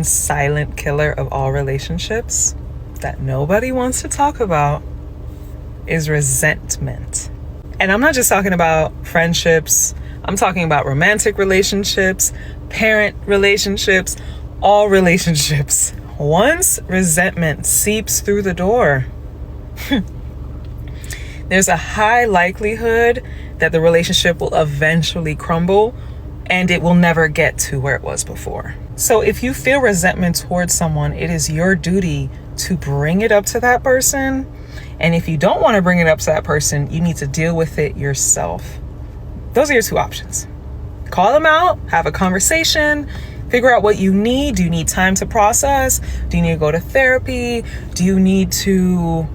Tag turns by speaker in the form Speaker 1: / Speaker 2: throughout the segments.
Speaker 1: Silent killer of all relationships that nobody wants to talk about is resentment. And I'm not just talking about friendships, I'm talking about romantic relationships, parent relationships, all relationships. Once resentment seeps through the door, there's a high likelihood that the relationship will eventually crumble and it will never get to where it was before. So if you feel resentment towards someone, it is your duty to bring it up to that person. And if you don't want to bring it up to that person, you need to deal with it yourself. Those are your two options. Call them out, have a conversation, figure out what you need. Do you need time to process? Do you need to go to therapy? Do you need to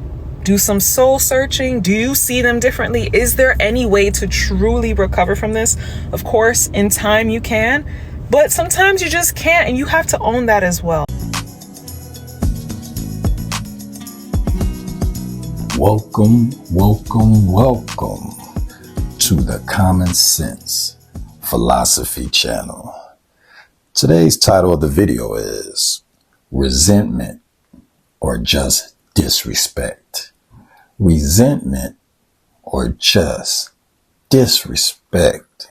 Speaker 1: do some soul searching? Do you see them differently? Is there any way to truly recover from this? Of course, in time you can, but sometimes you just can't, and you have to own that as well.
Speaker 2: Welcome to the Common Sense Philosophy channel. Today's title of the video is Resentment or Just Disrespect. Resentment or just disrespect.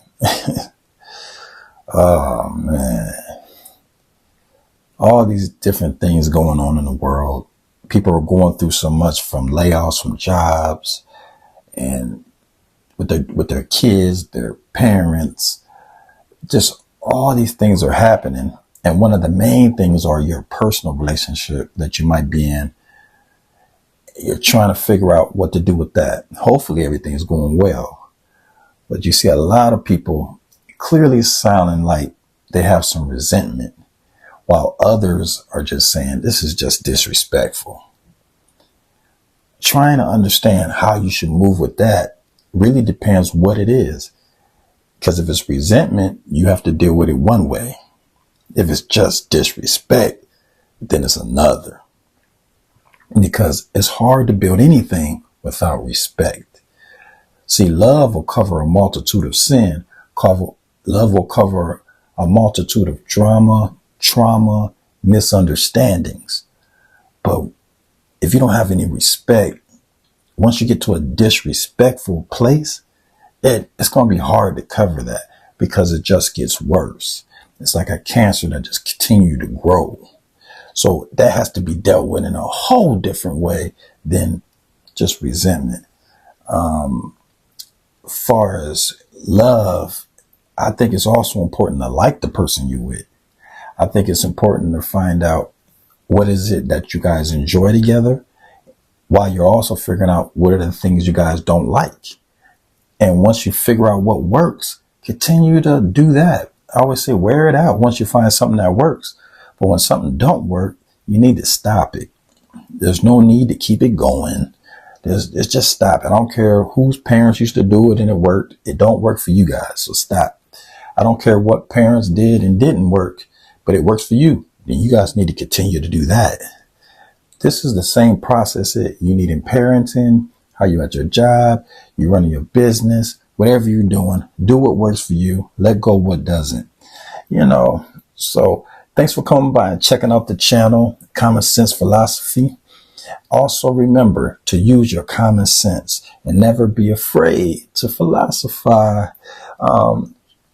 Speaker 2: Oh man. All these different things going on in the world. People are going through so much, from layoffs from jobs, and with their kids, their parents. Just all these things are happening. And one of the main things are your personal relationship that you might be in. You're trying to figure out what to do with that. Hopefully everything is going well. But you see a lot of people clearly sounding like they have some resentment, while others are just saying, this is just disrespectful. Trying to understand how you should move with that really depends what it is. Because if it's resentment, you have to deal with it one way. If it's just disrespect, then it's another. Because it's hard to build anything without respect. See, love will cover a multitude of sin. Love will cover a multitude of drama, trauma, misunderstandings. But if you don't have any respect, once you get to a disrespectful place, it's going to be hard to cover that, because it just gets worse. It's like a cancer that just continues to grow. So that has to be dealt with in a whole different way than just resentment. Far as love, I think it's also important to like the person you're with. I think it's important to find out what is it that you guys enjoy together, while you're also figuring out what are the things you guys don't like. And once you figure out what works, continue to do that. I always say wear it out once you find something that works. But when something don't work, you need to stop it. There's no need to keep it going. It's just stop. I don't care whose parents used to do it and it worked. It don't work for you guys, so stop. I don't care what parents did and didn't work, but it works for you. Then you guys need to continue to do that. This is the same process that you need in parenting, how you at your job, you running your business, whatever you're doing, do what works for you. Let go what doesn't. So thanks for coming by and checking out the channel, Common Sense Philosophy. Also remember to use your common sense and never be afraid to philosophize.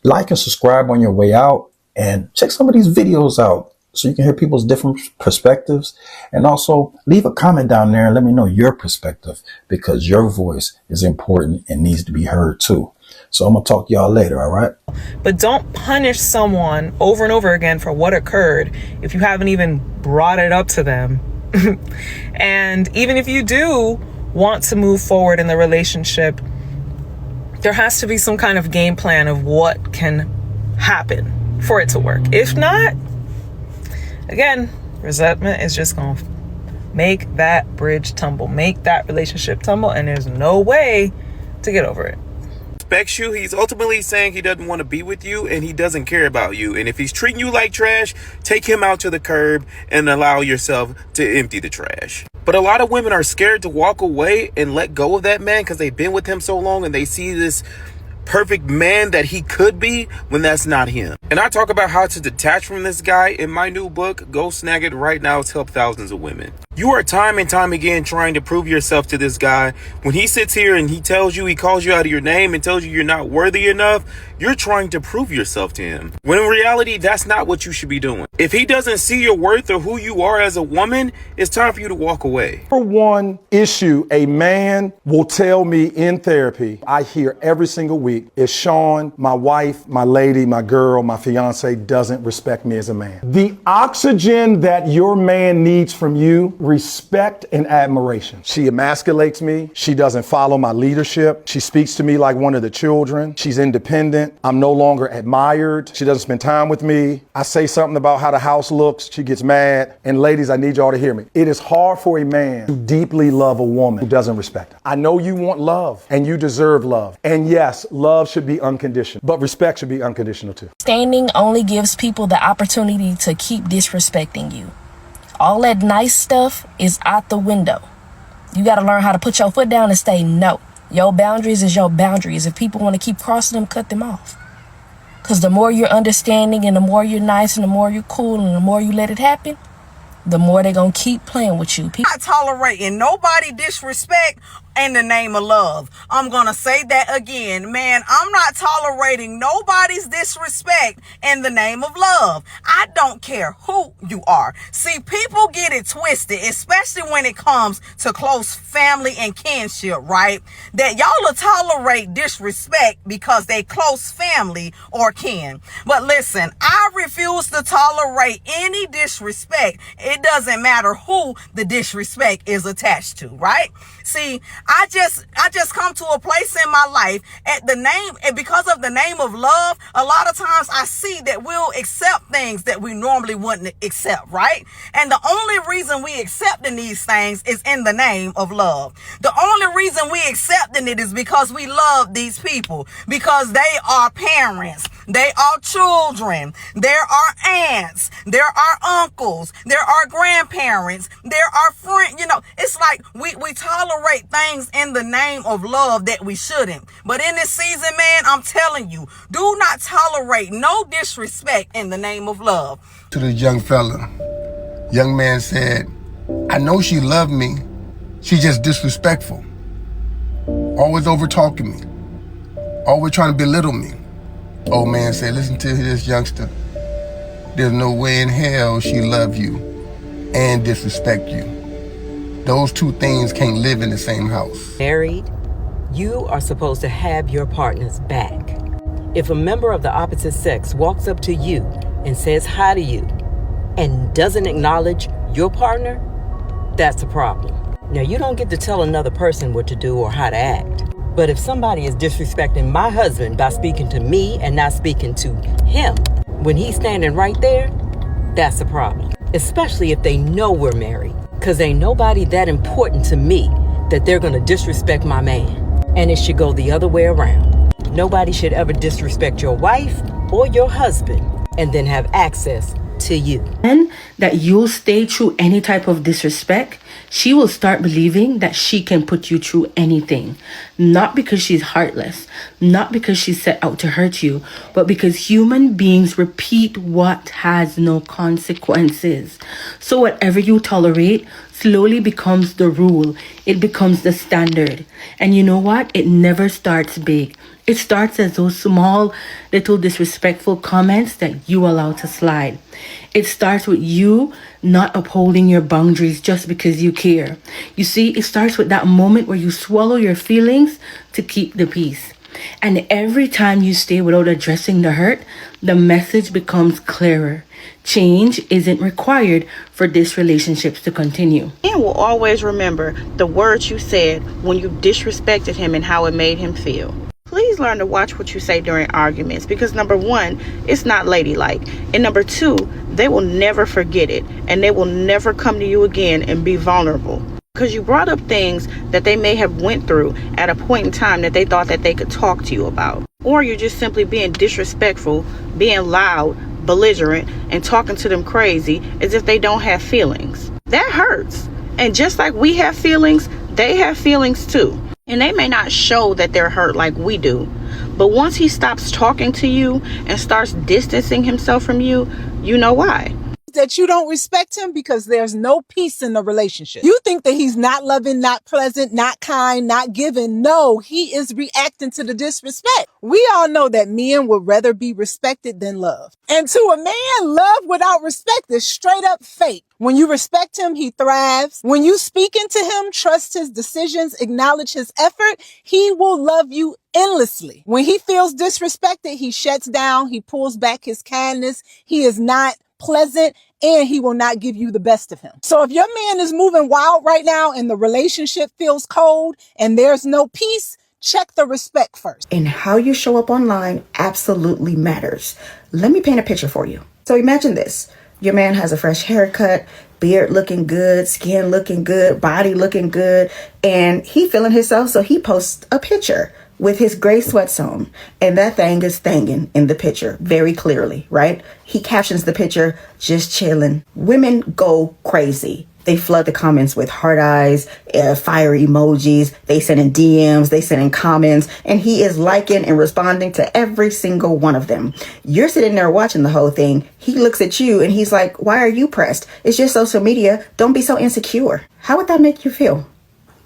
Speaker 2: Like and subscribe on your way out, and check some of these videos out so you can hear people's different perspectives. And also leave a comment down there and let me know your perspective, because your voice is important and needs to be heard too. So I'm going to talk to y'all later, all right?
Speaker 1: But don't punish someone over and over again for what occurred if you haven't even brought it up to them. And even if you do want to move forward in the relationship, there has to be some kind of game plan of what can happen for it to work. If not, again, resentment is just going to make that bridge tumble, make that relationship tumble, and there's no way to get over it.
Speaker 3: Respects you. He's ultimately saying he doesn't want to be with you and he doesn't care about you. And if he's treating you like trash, take him out to the curb and allow yourself to empty the trash. But a lot of women are scared to walk away and let go of that man because they've been with him so long and they see this perfect man that he could be when that's not him. And I talk about how to detach from this guy in my new book. Go snag it right now. It's helped thousands of women. You are time and time again trying to prove yourself to this guy. When he sits here and he calls you out of your name and tells you you're not worthy enough, you're trying to prove yourself to him. When in reality, that's not what you should be doing. If he doesn't see your worth or who you are as a woman, it's time for you to walk away.
Speaker 4: For one issue, a man will tell me in therapy, I hear every single week, is Sean, my wife, my lady, my girl, my fiance doesn't respect me as a man. The oxygen that your man needs from you, respect and admiration. She emasculates me. She doesn't follow my leadership. She speaks to me like one of the children. She's independent. I'm no longer admired. She doesn't spend time with me. I say something about how the house looks. She gets mad. And ladies, I need y'all to hear me. It is hard for a man to deeply love a woman who doesn't respect her. I know you want love and you deserve love. And yes, love should be unconditional, but respect should be unconditional too.
Speaker 5: Standing only gives people the opportunity to keep disrespecting you. All that nice stuff is out the window. You got to learn how to put your foot down and say no. Your boundaries is your boundaries. If people want to keep crossing them, cut them off. Because the more you're understanding and the more you're nice and the more you're cool and the more you let it happen, the more they're going to keep playing with you.
Speaker 6: Not tolerating nobody disrespect in the name of love. I'm going to say that again. Man, I'm not tolerating nobody's disrespect in the name of love. I don't care who you are. See, people get it twisted, especially when it comes to close family and kinship, right? That y'all will tolerate disrespect because they close family or kin. But listen, I refuse to tolerate any disrespect. It doesn't matter who the disrespect is attached to, right? See, I just come to a place in my life at the name, and because of the name of love, a lot of times I see that we'll accept things that we normally wouldn't accept, right? And the only reason we accepting these things is in the name of love. The only reason we accepting it is because we love these people, because they are parents, they are children, there are aunts, there are uncles, there are grandparents, there are friends. You know, it's like we tolerate things in the name of love that we shouldn't. But in this season, man, I'm telling you, do not tolerate no disrespect in the name of love.
Speaker 7: To the young fella, young man said, I know she loved me. She's just disrespectful. Always over talking me. Always trying to belittle me. Old man said, listen to this youngster. There's no way in hell she love you and disrespect you. Those two things can't live in the same house.
Speaker 8: Married, you are supposed to have your partner's back. If a member of the opposite sex walks up to you and says hi to you and doesn't acknowledge your partner, that's a problem. Now, you don't get to tell another person what to do or how to act. But if somebody is disrespecting my husband by speaking to me and not speaking to him when he's standing right there, that's a problem. Especially if they know we're married. Because ain't nobody that important to me that they're going to disrespect my man. And it should go the other way around. Nobody should ever disrespect your wife or your husband and then have access to you.
Speaker 9: And that you'll stay through any type of disrespect, she will start believing that she can put you through anything. Not because she's heartless, not because she's set out to hurt you, but because human beings repeat what has no consequences. So whatever you tolerate slowly becomes the rule. It becomes the standard. And you know what? It never starts big. It starts as those small, little disrespectful comments that you allow to slide. It starts with you not upholding your boundaries just because you care. You see, it starts with that moment where you swallow your feelings to keep the peace. And every time you stay without addressing the hurt, the message becomes clearer. Change isn't required for these relationships to continue.
Speaker 10: And will always remember the words you said when you disrespected him and how it made him feel. Please learn to watch what you say during arguments because number one, it's not ladylike. And number two, they will never forget it and they will never come to you again and be vulnerable. Because you brought up things that they may have went through at a point in time that they thought that they could talk to you about. Or you're just simply being disrespectful, being loud, belligerent, and talking to them crazy as if they don't have feelings. That hurts. And just like we have feelings, they have feelings too. And they may not show that they're hurt like we do, But once he stops talking to you and starts distancing himself from you, you know why.
Speaker 11: That you don't respect him because there's no peace in the relationship. You think that he's not loving, not pleasant, not kind, not giving. No, he is reacting to the disrespect. We all know that men would rather be respected than loved. And to a man, love without respect is straight up fake. When you respect him, he thrives. When you speak into him, trust his decisions, acknowledge his effort, he will love you endlessly. When he feels disrespected, he shuts down, he pulls back his kindness, he is not pleasant, and he will not give you the best of him. So if your man is moving wild right now and the relationship feels cold and there's no peace, check the respect first.
Speaker 12: And how you show up online absolutely matters. Let me paint a picture for you. So imagine this. Your man has a fresh haircut, beard looking good, skin looking good, body looking good, and he feeling himself, so he posts a picture with his gray sweats on, and that thing is thangin' in the picture very clearly, right? He captions the picture, just chilling. Women go crazy. They flood the comments with heart eyes, fire emojis. They send in DMs, they send in comments, and he is liking and responding to every single one of them. You're sitting there watching the whole thing. He looks at you and he's like, why are you pressed? It's just social media. Don't be so insecure. How would that make you feel?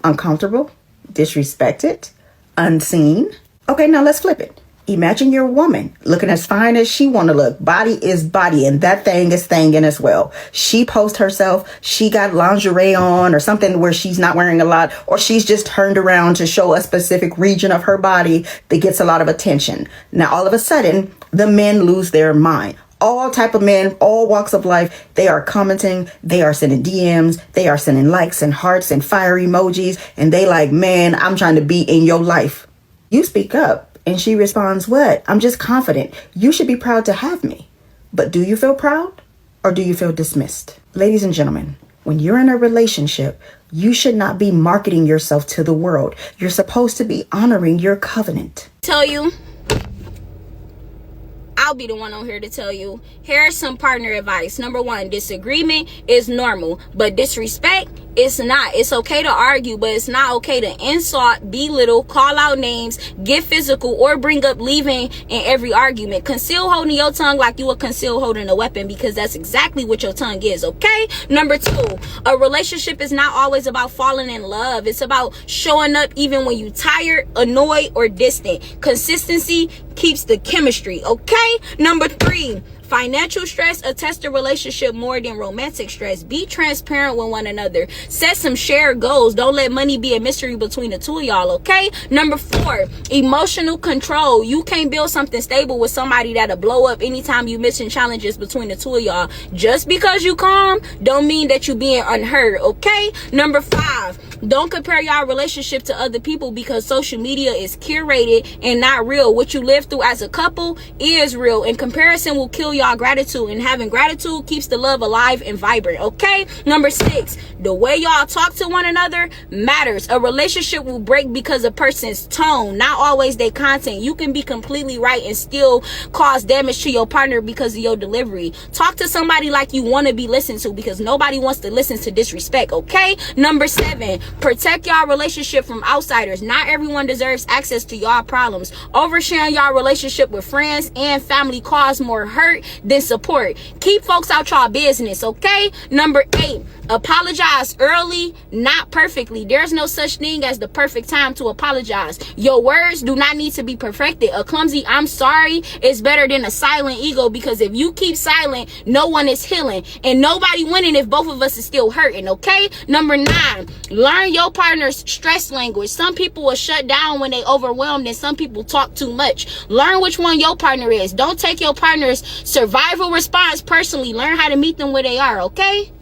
Speaker 12: Uncomfortable? Disrespected? Unseen? Okay, now let's flip it. Imagine your woman looking as fine as she want to look. Body is body, and that thing is thangin' as well. She posts herself, she got lingerie on or something where she's not wearing a lot, or she's just turned around to show a specific region of her body that gets a lot of attention. Now, all of a sudden, the men lose their mind. All type of men, all walks of life, they are commenting, they are sending DMs, they are sending likes and hearts and fire emojis, and they like, man, I'm trying to be in your life. You speak up. And she responds, what? I'm just confident. You should be proud to have me. But do you feel proud or do you feel dismissed? Ladies and gentlemen, when you're in a relationship, you should not be marketing yourself to the world. You're supposed to be honoring your covenant.
Speaker 13: Tell you, I'll be the one on here to tell you, here's some partner advice. Number one, disagreement is normal, but disrespect, it's not. It's okay to argue, but it's not okay to insult, belittle, call out names, get physical, or bring up leaving in every argument. Conceal holding your tongue like you would conceal holding a weapon, because that's exactly what your tongue is, okay? Number two, a relationship is not always about falling in love. It's about showing up even when you're tired, annoyed, or distant. Consistency keeps the chemistry, okay? Number three, financial stress attests to relationship more than romantic stress. Be transparent with one another. Set some shared goals. Don't let money be a mystery between the two of y'all, okay? Number four, emotional control. You can't build something stable with somebody that'll blow up anytime you mention challenges between the two of y'all. Just because you calm don't mean that you being unheard, okay? Number five, don't compare y'all relationship to other people, because social media is curated and not real. What you live through as a couple is real, and comparison will kill y'all gratitude, and having gratitude keeps the love alive and vibrant, okay? Number six, the way y'all talk to one another matters. A relationship will break because a person's tone, not always their content. You can be completely right and still cause damage to your partner because of your delivery. Talk to somebody like you want to be listened to, because nobody wants to listen to disrespect, okay? Number seven, protect y'all relationship from outsiders. Not everyone deserves access to y'all problems. Oversharing y'all relationship with friends and family cause more hurt than support. Keep folks out y'all business, okay? Number eight, apologize early, not perfectly. There's no such thing as the perfect time to apologize. Your words do not need to be perfected. A clumsy I'm sorry is better than a silent ego, because if you keep silent, no one is healing and nobody winning if both of us is still hurting, okay? Number nine, learn your partner's stress language. Some people will shut down when they overwhelmed, and some people talk too much. Learn which one your partner is. Don't take your partner's survival response personally. Learn how to meet them where they are, okay?